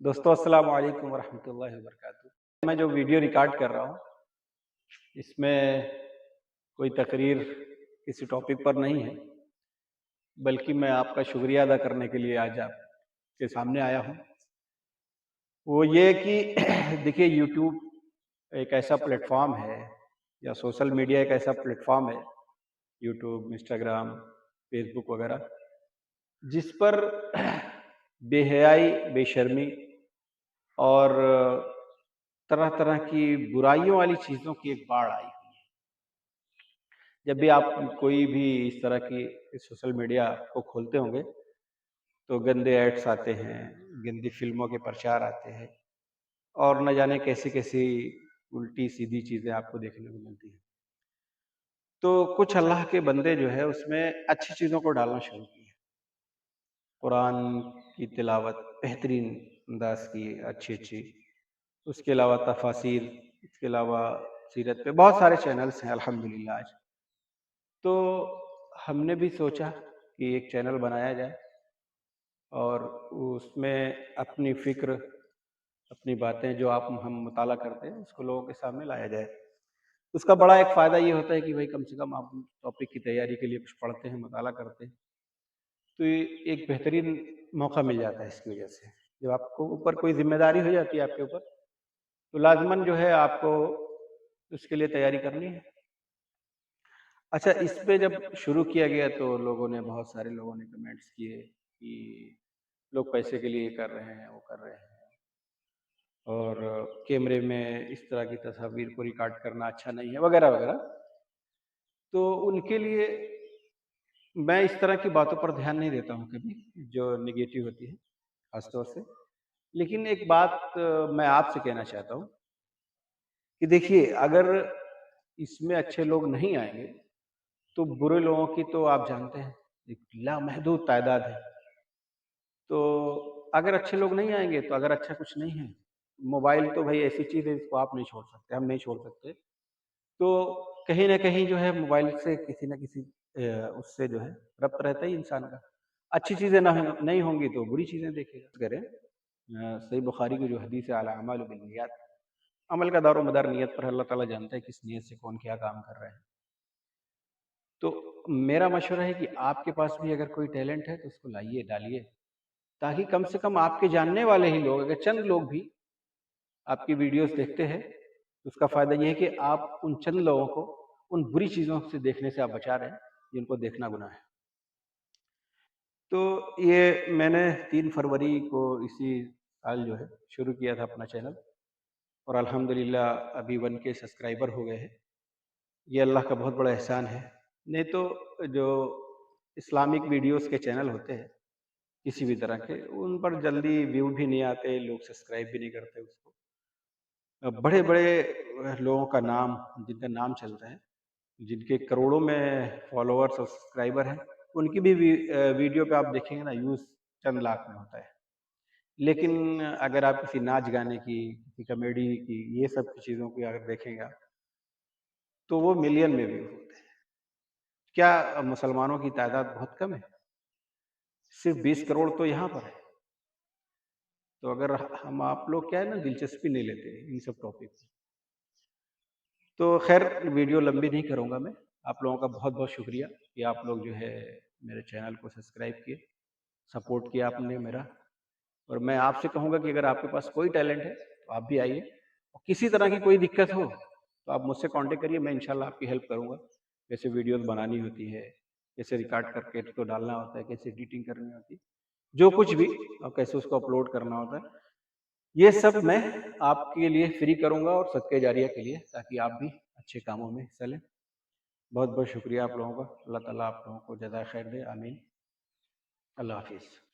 दोस्तों अस्सलाम वालेकुम वरहमतुल्लाहि वबरकातुहू। मैं जो वीडियो रिकॉर्ड कर रहा हूँ इसमें कोई तकरीर किसी टॉपिक पर नहीं है, बल्कि मैं आपका शुक्रिया अदा करने के लिए आज आपके सामने आया हूँ। वो ये कि देखिए, यूट्यूब एक ऐसा प्लेटफॉर्म है या सोशल मीडिया एक ऐसा प्लेटफॉर्म है, यूट्यूब, इंस्टाग्राम, फेसबुक वगैरह, जिस पर बेहयाई, बेशर्मी और तरह तरह की बुराइयों वाली चीज़ों की एक बाढ़ आई हुई है। जब भी आप कोई भी इस तरह की सोशल मीडिया को खोलते होंगे तो गंदे एड्स आते हैं, गंदी फिल्मों के प्रचार आते हैं और न जाने कैसी कैसी उल्टी सीधी चीज़ें आपको देखने को मिलती हैं। तो कुछ अल्लाह के बंदे जो है उसमें अच्छी चीज़ों को डालना शुरू किया। कुरान की तिलावत बेहतरीन अंदाज की अच्छी अच्छी, उसके अलावा तफासिर, इसके अलावा सीरत पे बहुत सारे चैनल्स हैं अल्हम्दुलिल्लाह आज। तो हमने भी सोचा कि एक चैनल बनाया जाए और उसमें अपनी फ़िक्र, अपनी बातें जो आप हम मुताला करते हैं उसको लोगों के सामने लाया जाए। उसका बड़ा एक फ़ायदा ये होता है कि भाई कम से कम आप टॉपिक की तैयारी के लिए कुछ पढ़ते हैं, मुताला करते हैं, तो ये एक बेहतरीन मौका मिल जाता है इसकी वजह से। जब आपको ऊपर कोई ज़िम्मेदारी हो जाती है आपके ऊपर, तो लाज़िमन जो है आपको उसके लिए तैयारी करनी है। अच्छा, इस पे जब शुरू किया गया तो लोगों ने, बहुत सारे लोगों ने कमेंट्स किए कि लोग पैसे के लिए कर रहे हैं, वो कर रहे हैं और कैमरे में इस तरह की तस्वीर को रिकॉर्ड करना अच्छा नहीं है वगैरह वगैरह। तो उनके लिए मैं इस तरह की बातों पर ध्यान नहीं देता हूँ कभी, जो नेगेटिव होती है खास तौर से। लेकिन एक बात मैं आपसे कहना चाहता हूँ कि देखिए, अगर इसमें अच्छे लोग नहीं आएंगे तो बुरे लोगों की तो आप जानते हैं एक लामहदूद तादाद है। तो अगर अच्छे लोग नहीं आएंगे तो अगर अच्छा कुछ नहीं है, मोबाइल तो भाई ऐसी चीज़ है इसको आप नहीं छोड़ सकते, हम नहीं छोड़ सकते। तो कहीं न कहीं जो है मोबाइल से किसी न किसी उससे जो है रब्त रहता ही इंसान का। अच्छी चीज़ें ना हो नहीं होंगी तो बुरी चीज़ें देखेगा। करें सही बुखारी की जो हदीस है, अल अमालु बिन्नियात, अमल का दारोमदार नियत पर है। अल्लाह ताला जानता है किस नियत से कौन क्या काम कर रहा है। तो मेरा मशवरा है कि आपके पास भी अगर कोई टैलेंट है तो उसको लाइए, डालिए, ताकि कम से कम आपके जानने वाले ही लोग, अगर चंद लोग भी आपकी वीडियोस देखते हैं, तो उसका फ़ायदा ये है कि आप उन चंद लोगों को उन बुरी चीज़ों से देखने से आप बचा रहे हैं, जिनको देखना गुनाह है। तो ये मैंने 3 फरवरी को इसी साल जो है शुरू किया था अपना चैनल और अल्हम्दुलिल्लाह अभी 1 के सब्सक्राइबर हो गए हैं। ये अल्लाह का बहुत बड़ा एहसान है। नहीं तो जो इस्लामिक वीडियोज़ के चैनल होते हैं, किसी भी तरह के, उन पर जल्दी व्यू भी नहीं आते, लोग सब्सक्राइब भी नहीं करते उसको। बड़े-बड़े लोगों का नाम, जिनका नाम चलता है, जिनके करोड़ों में फॉलोअर्स और सब्सक्राइबर हैं, उनकी भी वीडियो पे आप देखेंगे ना, व्यूज़ चंद लाख में होता है। लेकिन अगर आप किसी नाच-गाने की, किसी कॉमेडी की, ये सब की चीज़ों की अगर देखेंगे आप, तो वो मिलियन में व्यू होते हैं। क्या मुसलमानों की तादाद बहुत कम है? सिर्फ़ 20 करोड़ तो यहाँ पर है। तो अगर हम आप लोग क्या है ना, दिलचस्पी नहीं लेते इन सब टॉपिक में। तो ख़ैर वीडियो लंबी नहीं करूँगा मैं। आप लोगों का बहुत-बहुत शुक्रिया कि आप लोग जो है मेरे चैनल को सब्सक्राइब किए, सपोर्ट किया आपने मेरा। और मैं आपसे कहूँगा कि अगर आपके पास कोई टैलेंट है तो आप भी आइए और किसी तरह की कोई दिक्कत हो तो आप मुझसे कॉन्टैक्ट करिए, मैं इंशाल्लाह आपकी हेल्प करूँगा। कैसे वीडियोज़ बनानी होती है, कैसे रिकॉर्ड करके इसको डालना होता है, कैसे एडिटिंग करनी होती है, जो कुछ भी, और कैसे उसको अपलोड करना होता है, ये सब मैं आपके लिए फ्री करूँगा और सदके जारिया के लिए, ताकि आप भी अच्छे कामों में हिस्सा लें। बहुत-बहुत शुक्रिया आप लोगों का। अल्लाह ताला आप लोगों को जज़ाए खैर दे। आमीन। अल्लाह हाफ़िज़।